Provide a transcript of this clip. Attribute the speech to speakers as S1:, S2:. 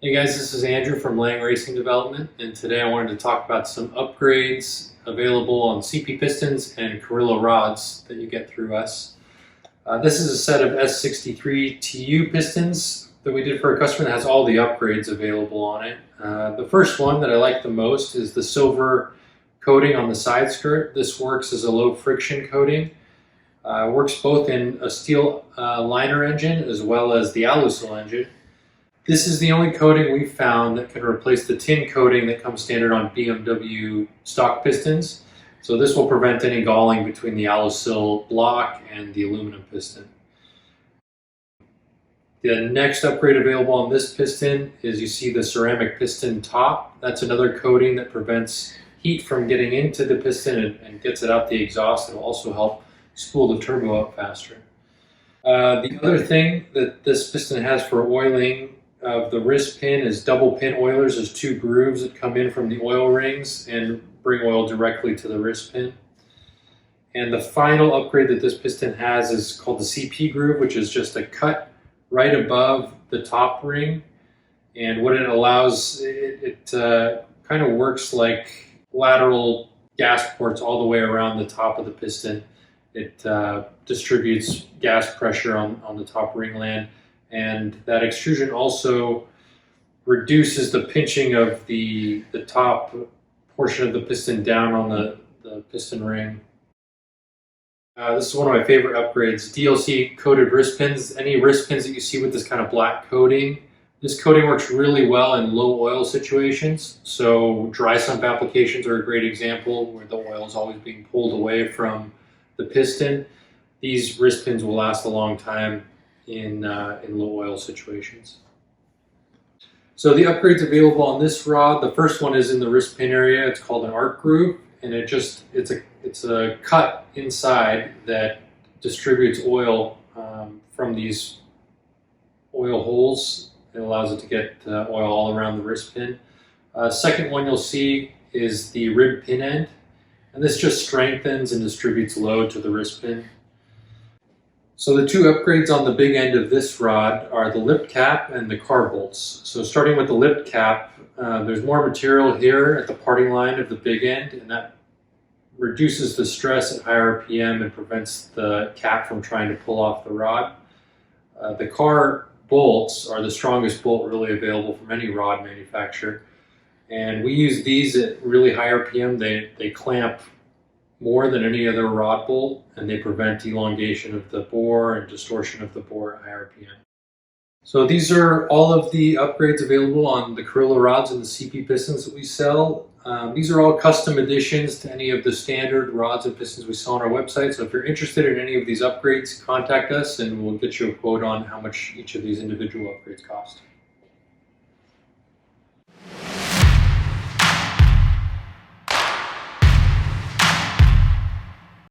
S1: Hey guys, this is Andrew from Lang Racing Development, and today I wanted to talk about some upgrades available on CP pistons and Carrillo rods that you get through us. This is a set of S63 TU pistons that we did for a customer that has all the upgrades available on it. The first one that I like the most is the silver coating on the side skirt. This works as a low friction coating. Works both in a steel liner engine as well as the alusil engine. This is the only coating we've found that can replace the tin coating that comes standard on BMW stock pistons. So this will prevent any galling between the alusil block and the aluminum piston. The next upgrade available on this piston is you see the ceramic piston top. That's another coating that prevents heat from getting into the piston and gets it out the exhaust. It'll also help spool the turbo up faster. The other thing that this piston has for oiling of the wrist pin is double pin oilers. There's two grooves that come in from the oil rings and bring oil directly to the wrist pin. And the final upgrade that this piston has is called the CP groove, which is just a cut right above the top ring. And what it allows, it kind of works like lateral gas ports all the way around the top of the piston. It distributes gas pressure on the top ringland. And that extrusion also reduces the pinching of the top portion of the piston down on the piston ring. This is one of my favorite upgrades, DLC coated wrist pins. Any wrist pins that you see with this kind of black coating, this coating works really well in low oil situations. So dry sump applications are a great example where the oil is always being pulled away from the piston. These wrist pins will last a long time in low oil situations. So the upgrades available on this rod, the first one is in the wrist pin area. It's called an arc groove, and it's a cut inside that distributes oil from these oil holes. It allows it to get oil all around the wrist pin. Second one you'll see is the rib pin end, and this just strengthens and distributes load to the wrist pin. So the two upgrades on the big end of this rod are the lip cap and the car bolts. So starting with the lip cap, there's more material here at the parting line of the big end, and that reduces the stress at high RPM and prevents the cap from trying to pull off the rod. The car bolts are the strongest bolt really available from any rod manufacturer. And we use these at really high RPM. They clamp more than any other rod bolt, and they prevent elongation of the bore and distortion of the bore at high RPM. So these are all of the upgrades available on the Carrillo rods and the CP pistons that we sell. These are all custom additions to any of the standard rods and pistons we sell on our website. So if you're interested in any of these upgrades, contact us and we'll get you a quote on how much each of these individual upgrades cost.